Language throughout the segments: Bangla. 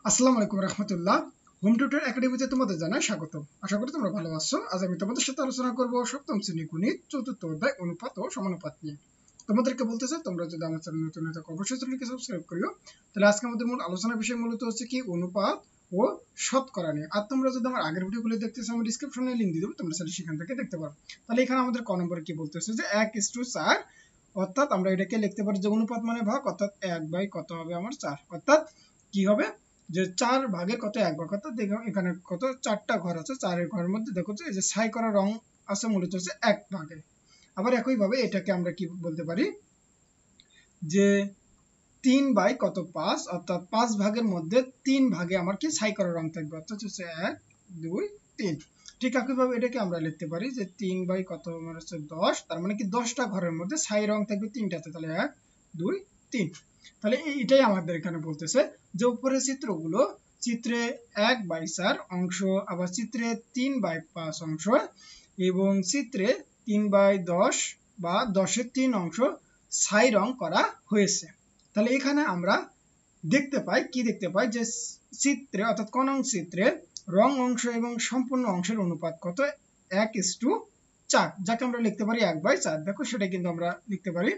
আসসালামু আলাইকুম রহমতুল্লাহ। হোম টিউটর একাডেমিতে তোমাদের জানাই স্বাগত। আশা করি তোমরা ভালো আছো। আজ আমি তোমাদের সাথে আলোচনা করব সপ্তম শ্রেণী গণিত চতুর্থ অধ্যায় অনুপাত ও সমানুপাত নিয়ে। তোমাদেরকে বলতে চাই, তোমরা যদি আমার চ্যানেল নতুন হয়ে থাকো অবশ্যই চ্যানেলকে সাবস্ক্রাইব করিও। তাহলে আজকে আমাদের মূল আলোচনার বিষয় মূলত হচ্ছে কি অনুপাত ও শতকরা নিয়ে। আর তোমরা যদি আমার আগের ভিডিওগুলো দেখতে চাও, আমি ডেসক্রিপশনে লিংক দিয়ে দেবো, তোমরা সেখান থেকে দেখতে পারো। তাহলে এখানে আমাদের ক নম্বরে কি বলতেছে যে 1:4, অর্থাৎ আমরা এটাকে লিখতে পারি যে অনুপাত মানে ভাগ, অর্থাৎ 1 কত হবে আমার 4, অর্থাৎ কি হবে যে 4 ভাগের কত 1 ভাগ, অর্থাৎ দেখো এখানে কত 4টা ঘর আছে, 4 ঘরের মধ্যে দেখো যে এই যে ছাই করা রং আছে মূলত হচ্ছে 1 ভাগে। আবার একই ভাবে এটাকে আমরা কি বলতে পারি যে 3/5, অর্থাৎ 5 ভাগের মধ্যে 3 ভাগে আমার কি ছাই করা রং থাকবে, অর্থাৎ হচ্ছে 1 2 3। ঠিক একইভাবে এটাকে আমরা লিখতে পারি যে 3 কত মানে হচ্ছে 10, তার মানে কি 10টা ঘরের মধ্যে ছাই রং থাকবে 3টাতে, তাহলে 1 2 3। তাহলে এটাই আমাদের এখানে বলতেছে যে উপরের চিত্রগুলো চিত্রে 1/4 অংশ, আবার চিত্রে 3/5 অংশ এবং চিত্রে 3/10 বা 10-এর 3 অংশ ছাই রং করা হয়েছে। তাহলে এখানে আমরা দেখতে পাই যে চিত্রে, অর্থাৎ কোন চিত্রে রং অংশ এবং সম্পূর্ণ অংশের অনুপাত কত 1:4, যাকে আমরা লিখতে পারি 1/4। দেখো সেটা কিন্তু আমরা লিখতে পারি।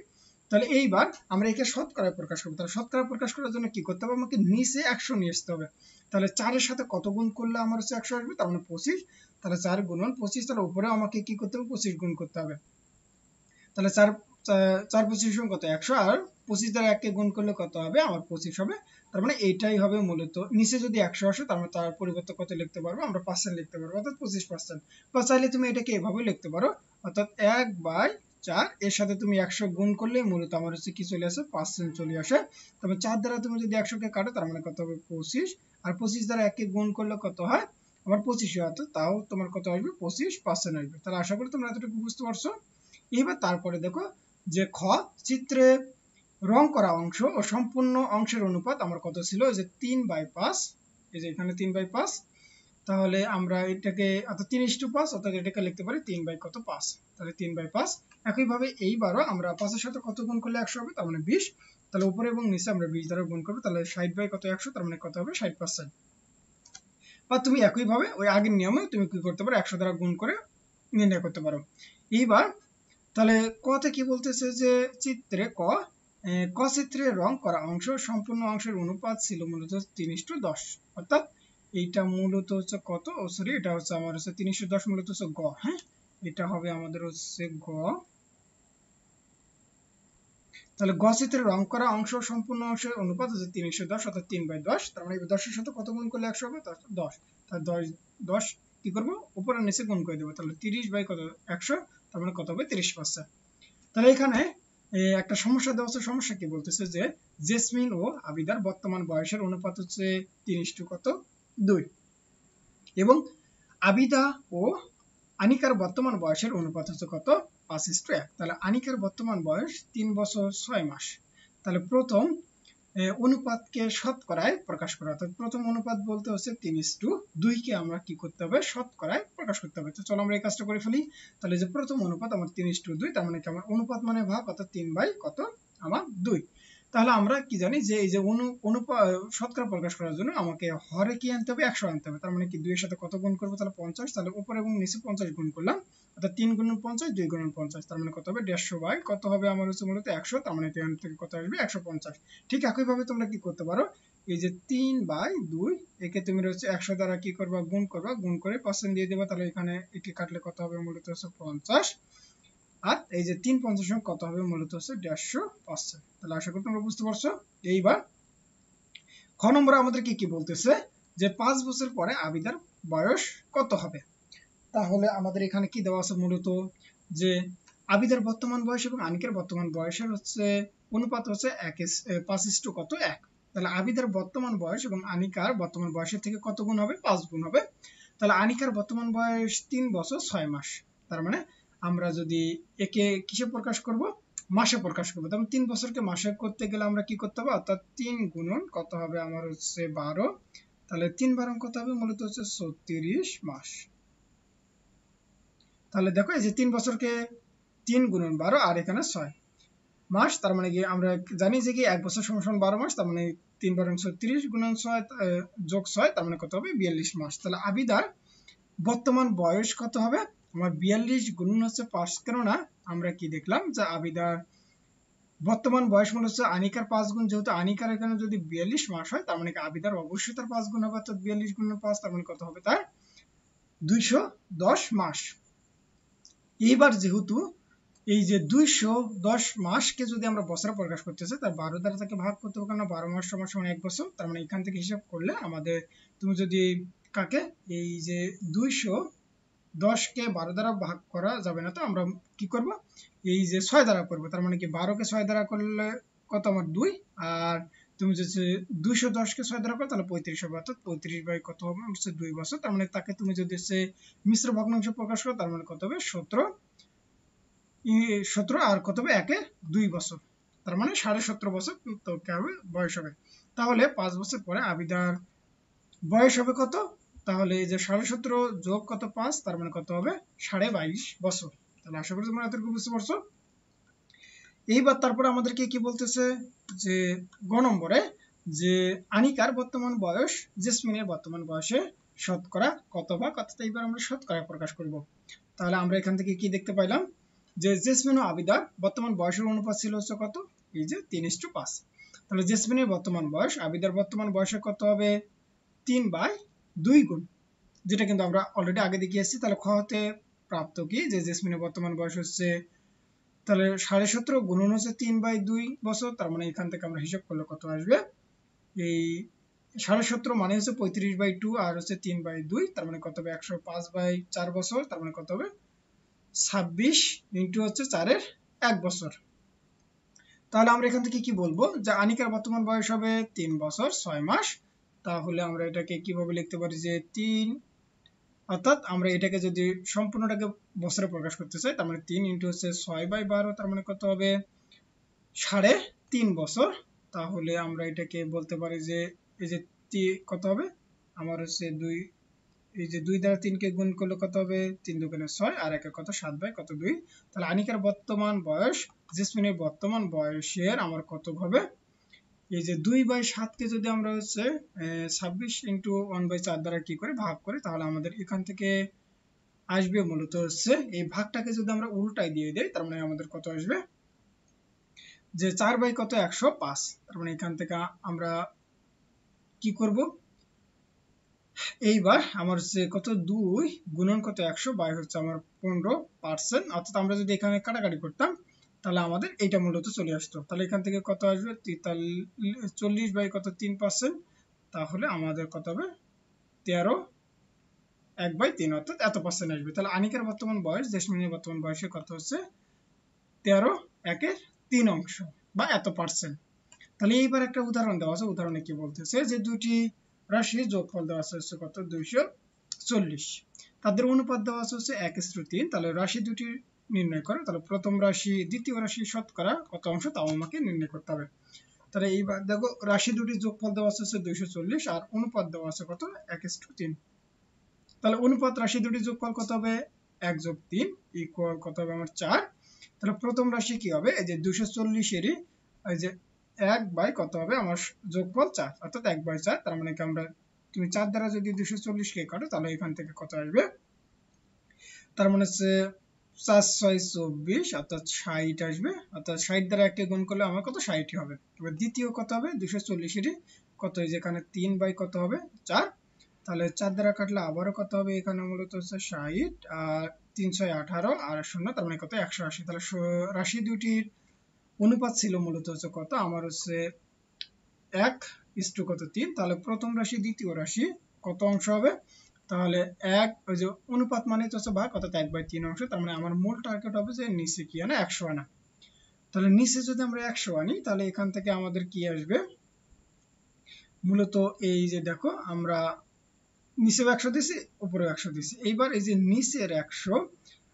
তাহলে এইবার আমরা একে শতকরায় প্রকাশ করবো। তাহলে শতকরা প্রকাশ করার জন্য কি করতে হবে, আমাকে নিচে 100 নিয়ে আসতে হবে। তাহলে 4-এর সাথে কত গুণ করলে আমার হচ্ছে 100 আসবে, তার মানে 25। তাহলে 4 গুণন 25, তাহলে উপরে আমাকে কি করতে হবে 25 গুণ করতে হবে। তাহলে 4 25 কত 100, আর 25 দ্বারা 1 কে গুণ করলে কত হবে আমার 25 হবে। তার মানে এইটাই হবে মূলত, নিচে যদি 100 আসে তার মানে তার পরিবর্তে কত লিখতে পারবো আমরা, পার্সেন্ট লিখতে পারবো, অর্থাৎ 25%। বা চাইলে তুমি এটাকে এভাবে লিখতে পারো, অর্থাৎ 1/4 এর সাথে তুমি 100 গুণ করলে মূলত আমার হচ্ছে কি চলে আসে, পার্সেন্ট চলে আসে। তবে 4 দ্বারা তুমি যদি 100 কে কাটো তার মানে কত হবে 25, আর 25 দ্বারা 1 কে গুণ করলে কত হয় আমার 25 হয়, তো তাও তোমার কত আসবে 25% আসবে। তাহলে আশা করি তোমরা এতটুকু বুঝতে পারছো। এবার তারপরে দেখো যে খ, চিত্রে রং করা অংশ ও সম্পূর্ণ অংশের অনুপাত আমার কত ছিল, যে 3/5। এই যে এখানে 3/5, তাহলে আমরা এটাকে অর্থাৎ 3:5, অর্থাৎ এটাকে লিখতে পারি 3/5। তাহলে 3/5। একইভাবে এইবারও আমরা 5-এর সাথে কত গুণ করলে 100 হবে, তার মানে 20। তাহলে উপরে এবং নিচে আমরা 20 দ্বারা গুণ করবো, তাহলে 60/100, তার মানে কত হবে 60%। বা তুমি একইভাবে ওই আগের নিয়মে তুমি কি করতে পারো 100 দ্বারা গুণ করে নির্ণয় করতে পারো। এইবার তাহলে কতে কি বলতেছে যে চিত্রে ক চিত্রে রং করা অংশ সম্পূর্ণ অংশের অনুপাত ছিল মূলত 3:10, অর্থাৎ এইটা মূলত হচ্ছে কত, ও সরি এটা হচ্ছে আমার হচ্ছে 3:10, মূলত হচ্ছে গ। হ্যাঁ, এটা হবে আমাদের হচ্ছে গ। তাহলে গ চিত্রে রং করা অংশ সম্পূর্ণ অংশের অনুপাত হচ্ছে 3:10, অর্থাৎ 3/10। তার মানে 10-এর সাথে কত গুণ করলে 100 হবে, 10। তাহলে 10 কি করবো উপরে নিচে গুণ করে দেবো, তাহলে 30/100, তার মানে কত হবে 30%। তাহলে এখানে একটা সমস্যা দেওয়া আছে। সমস্যা কি বলতেছে যে জেসমিন ও আবিদার বর্তমান বয়সের অনুপাত হচ্ছে 3:2 এবং আবিদা ও আনিকার বর্তমান বয়সের অনুপাত হচ্ছে কত 5:1। তাহলে আনিকার বর্তমান বয়স 3 বছর 6 মাস। তাহলে প্রথম অনুপাতকে শতকরায় প্রকাশ করা, অর্থাৎ প্রথম অনুপাত বলতে হচ্ছে 3:2 কে আমরা কি করতে হবে শতকরায় প্রকাশ করতে হবে। তো চলো আমরা এই কাজটা করে ফেলি। তাহলে যে প্রথম অনুপাত আমার 3:2, তার মানে কি আমার অনুপাত মানে ভাগ, অর্থাৎ 3/কত আমার 2। তাহলে আমরা কি জানি যে এই যে শতকরা প্রকাশ করার জন্য আমাকে হরে কি আনতে হবে 100 আনতে হবে। তার মানে কি 2 এর সাথে কত গুণ করবো, তাহলে 50। তাহলে উপর এবং নিচে 50 গুণ করলাম, অর্থাৎ 3 × 50 2 × 50, তার মানে কত হবে 150 কত হবে আমার হচ্ছে মূলত 100, তার মানে এখান থেকে কত আসবে 150। ঠিক একইভাবে তোমরা কি করতে পারো, এই যে 3/2 একে তুমি হচ্ছে 100 দ্বারা কি করবা গুণ করে পার্সেন্ট দিয়ে দেবা, তাহলে এখানে একে কাটলে কত হবে মূলত হচ্ছে 50, আর এই যে 3/50 কত হবে মূলত হচ্ছে 150%। তাহলে আশা করি তোমরা বুঝতে পারছো। এইবার খ নম্বরে আমাদের কি বলতেছে যে 5 বছর পরে আবিদার বয়স কত হবে। তাহলে আমাদের এখানে কি দেওয়া আছে মূলত যে আবিদার বর্তমান বয়স এবং আনিকের বর্তমান বয়সের হচ্ছে অনুপাত হচ্ছে 5:1। তাহলে আবিদার বর্তমান বয়স এবং আনিকার বর্তমান বয়সের থেকে কত গুণ হবে 5 গুণ হবে। তাহলে আনিকার বর্তমান বয়স 3 বছর 6 মাস। তার মানে আমরা যদি একে কিসে প্রকাশ করব, মাসে প্রকাশ করবো। তখন 3 বছরকে মাসে করতে গেলে আমরা কি করতে হবে, অর্থাৎ 3 গুণন কত হবে আমার হচ্ছে 12। তাহলে 3 কত হবে মূলত হচ্ছে 36 মাস। তাহলে দেখো এই যে 3 বছরকে 3 × 12 আর এখানে 6, মাস, তার মানে কি আমরা জানি যে কি 1 বছর সমান সমান 12 মাস, তার মানে 3 × 30 × 6 যোগ 6, তার মানে কত হবে 42 মাস। তাহলে আবিদার বর্তমান বয়স কত হবে? আমার 42 গুণন হচ্ছে 5, কেননা আমরা কি দেখলাম যে আবিদার বর্তমান বয়স মনে হচ্ছে আনিকার 5 গুণ, যেহেতু আনিকার এখানে যদি 42 মাস হয়, তার মানে কি আবিদার অবশ্যই তার 5 গুণ হবে, অর্থাৎ 42 × 5, তার মানে কত হবে তার 210 মাস। এইবার যেহেতু এই যে 210 মাসকে যদি আমরা বছরে প্রকাশ করতে চাই, তার 12 দ্বারা তাকে ভাগ করতে হবে, কারণ 12 মাস সমান সমান 1 বছর। তার মানে এখান থেকে হিসাব করলে আমাদের, তুমি যদি কাকে এই যে 210কে 12 দ্বারা ভাগ করা যাবে না, তো আমরা কি করব, এই যে 6 দ্বারা করব। তার মানে কি 12কে 6 দ্বারা করলে কত আমার 2, আর তুমি যদি 210কে 6 দ্বারা করো তাহলে 35 হবে, অর্থাৎ 35 বাই কত হবে হচ্ছে 2 বছর। তার মানে তাকে তুমি যদি হচ্ছে মিশ্র ভগ্নাংশ প্রকাশ করো, তার মানে কত হবে 17 আর কত হবে 1 এ 2 বছর, তার মানে 17.5 বছর তো কি হবে বয়স হবে। তাহলে 5 বছর পরে আবিদার বয়স হবে কত? তাহলে এই যে 17.5 যোগ কত 5, তার মানে কত হবে 22.5 বছর। তাহলে আশা করি তোমরা এতটুকু বুঝতে পারছো। এইবার তারপরে আমাদেরকে কি বলতেছে যে গ নম্বরে যে আনিকার বর্তমান বয়স জেসমিনের বর্তমান বয়সে শতকরা কত ভাগ, অর্থাৎ এইবার আমরা শতকরা প্রকাশ করব। তাহলে আমরা এখান থেকে কি দেখতে পাইলাম যে জেসমিন ও আবিদার বর্তমান বয়সের অনুপাত ছিল হচ্ছে কত, এই যে 3:5। তাহলে জেসমিনের বর্তমান বয়স আবিদার বর্তমান বয়সে কত হবে 3/2 গুণ, যেটা কিন্তু আমরা অলরেডি আগে দেখিয়ে এসেছি। তাহলে খ হতে প্রাপ্ত কি যে জেসমিনের বর্তমান বয়স হচ্ছে, তাহলে 17.5 গুণন হচ্ছে 3/2 বছর, তার মানে এখান থেকে আমরা হিসাব করলে কত আসবে, এই 17.5 মানে হচ্ছে 35/2 আর হচ্ছে 3/2, তার মানে কত হবে 105/4 বছর, তার মানে কত হবে 26 ইন্টু হচ্ছে 4 এর 1 বছর। তাহলে আমরা এখান থেকে কি বলবো যে আনিকার বর্তমান বয়স হবে 3 বছর 6 মাস। তাহলে আমরা এটাকে কিভাবে লিখতে পারি যে 3, অর্থাৎ আমরা এটাকে যদি সম্পূর্ণটাকে বছরে প্রকাশ করতে চাই, তার মানে 3 ইন্টু হচ্ছে 6/12, তার মানে কত হবে 3.5 বছর। তাহলে আমরা এটাকে বলতে পারি যে এই যে কত হবে আমার হচ্ছে 2, এই যে 2 দ্বারা 3কে গুণ করলে কত হবে 3 দুগুণে 6 আর একে কত 7/2। তাহলে আনিকার বর্তমান বয়স জেসমিনের বর্তমান বয়সের আমার কত হবে, এই যে 2/7কে যদি আমরা হচ্ছে 26 ইন্টু 1/4 দ্বারা কি করে ভাগ করি, তাহলে আমাদের এখান থেকে আসবে মূলত হচ্ছে এই ভাগটাকে যদি আমরা উল্টাই দিয়ে দেই, তার মানে আমাদের কত আসবে যে 4/105। তার মানে এখান থেকে আমরা কি করব, এইবার আমার হচ্ছে কত 2 গুণন কত 100 বাই হচ্ছে আমার 15%, অর্থাৎ আমরা যদি এখানে কাটাকাটি করতাম তাহলে আমাদের এইটা মূলত চলে আসতো। তাহলে এখান থেকে কত আসবে 40 বাই কত 3%, তাহলে আমাদের কত হবে 13/1/3, অর্থাৎ এত পার্সেন্ট আসবে। তাহলে আনিকার বর্তমান বয়স জেসমিনের বর্তমান বয়সে কত হচ্ছে 13/1/3 বা এত পার্সেন্ট। তাহলে এইবার একটা উদাহরণ দেওয়া আছে, উদাহরণে কি বলতেছে যে দুটি রাশির যোগফল দেওয়া আছে কত 240, তাদের অনুপাত দেওয়া আছে 1:3। তাহলে রাশি দুটি নির্ণয় করো। তাহলে প্রথম রাশি দ্বিতীয় রাশি শতকরা কত অংশ তাও আমাকে নির্ণয় করতে হবে। তাহলে এইবার দেখো রাশি দুটির যোগফল দেওয়া আছে 240 আর অনুপাত দেওয়া আছে কত 1:3। তাহলে অনুপাত রাশি দুটির যোগফল কত হবে 1 + 3 = কত হবে আমার 4। তাহলে প্রথম রাশি কি হবে, এই যে 240-এরই এই যে 1 বাই কত হবে আমার যোগফল 4, অর্থাৎ 1/4। তার মানে কি আমরা তুমি 4 দ্বারা যদি 240কে কাটো তাহলে এখান থেকে কত আসবে, তার মানে হচ্ছে 4×6 = 24, অর্থাৎ 60 আসবে, অর্থাৎ 60 দ্বারা 1কে গুণ করলে আমার কত 60 হবে। এবার দ্বিতীয় কত হবে 240-এরই কত, এই যেখানে 3 বাই কত হবে 4, তাহলে 4 দ্বারা কাটলে আবারও কত হবে এখানে মূলত হচ্ছে 60 আর 3×6 = 18 আর 0, তার মানে কত 180। তাহলে রাশি দুটির অনুপাত ছিল মূলত হচ্ছে কত আমার হচ্ছে 1:3। তাহলে প্রথম রাশি দ্বিতীয় রাশি কত অংশ হবে, তাহলে 1 ওই যে অনুপাত মানে হচ্ছে ভাগ, অর্থাৎ 1/3 অংশ। তার মানে আমার মূল টার্গেট হবে যে নিচে কি আনা 100 আনা। তাহলে নিচে যদি আমরা 100 আনি তাহলে এখান থেকে আমাদের কি আসবে মূলত, এই যে দেখো আমরা নিচেও 100 দিছি উপরেও 100 দিছি। এইবার এই যে নিচের 100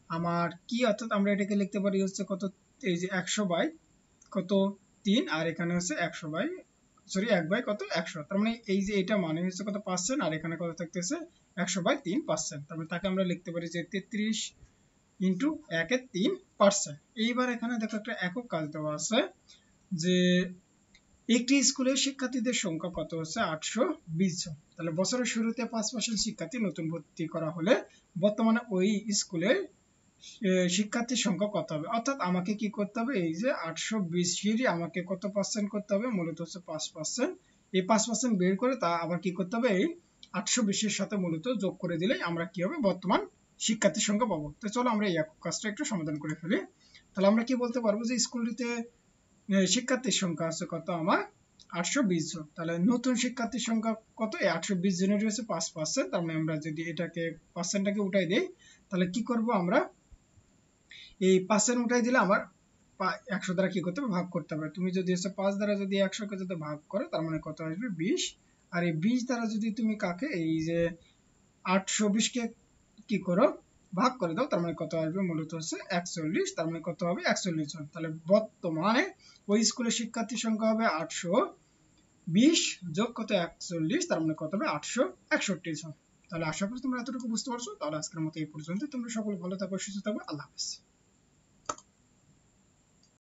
আমার কি, অর্থাৎ আমরা এটাকে লিখতে পারি হচ্ছে কত, এই যে 100 বাই কত 3 আর এখানে হচ্ছে 100 বাই 1 বাই কত 100, তার মানে এই যে এটা মানে হচ্ছে কত পার্সেন্ট আর এখানে কত থাকতেছে 100/3%। তার মানে তাকে আমরা লিখতে পারি যে 33 ইন্টু 1/3। এইবার এখানে দেখো একটা একক কাজ দেওয়া আছে যে একটি স্কুলের শিক্ষার্থীদের সংখ্যা কত হচ্ছে 820 জন। তাহলে বছরের শুরুতে 5% শিক্ষার্থী নতুন ভর্তি করা হলে বর্তমানে ওই স্কুলের শিক্ষার্থীর সংখ্যা কত হবে, অর্থাৎ আমাকে কি করতে হবে, এই যে 820 আমাকে কত পার্সেন্ট করতে হবে, মূলত হচ্ছে 5%। এই 5% বের করে তা আবার কি করতে হবে, এই 820 এর সাথে মূলত যোগ করে দিলেই আমরা কি হবে বর্তমান শিক্ষার্থীর সংখ্যা পাবো। তো চলো আমরা এই একক কাজটা একটু সমাধান করে ফেলি। তাহলে আমরা কি বলতে পারবো যে স্কুলটিতে শিক্ষার্থীর সংখ্যা আছে কত আমার 820 জন। তাহলে নতুন শিক্ষার্থীর সংখ্যা কত, এই 820 জনের হচ্ছে 5%। তার মানে আমরা যদি এটাকে পার্সেন্টটাকে উঠাই দেই তাহলে কি করব, আমরা এই 5% উঠাই দিলে আমার 100 দ্বারা কি করতে হবে, ভাগ করতে হবে। তুমি যদি হচ্ছে 5 দ্বারা যদি 100 কে যদি ভাগ করো তার মানে কত আসবে 20। আর এই 20 দ্বারা যদি তুমি কাকে এই যে 820 কে কি করো ভাগ করে দাও তার মানে কত আসবে, মূলত হচ্ছে 41। তার মানে কত হবে 41 জন। তাহলে বর্তমানে ওই স্কুলের শিক্ষার্থীর সংখ্যা হবে 820 যোগ কত 41, তার মানে কত হবে 861 জন। তাহলে আশা করি তোমরা এতটুকু বুঝতে পারছো। তাহলে আজকের মতো এই পর্যন্ত। তোমরা সকলে ভালো থাকো, সুস্থ থাকো, আল্লাহ হাফেজ।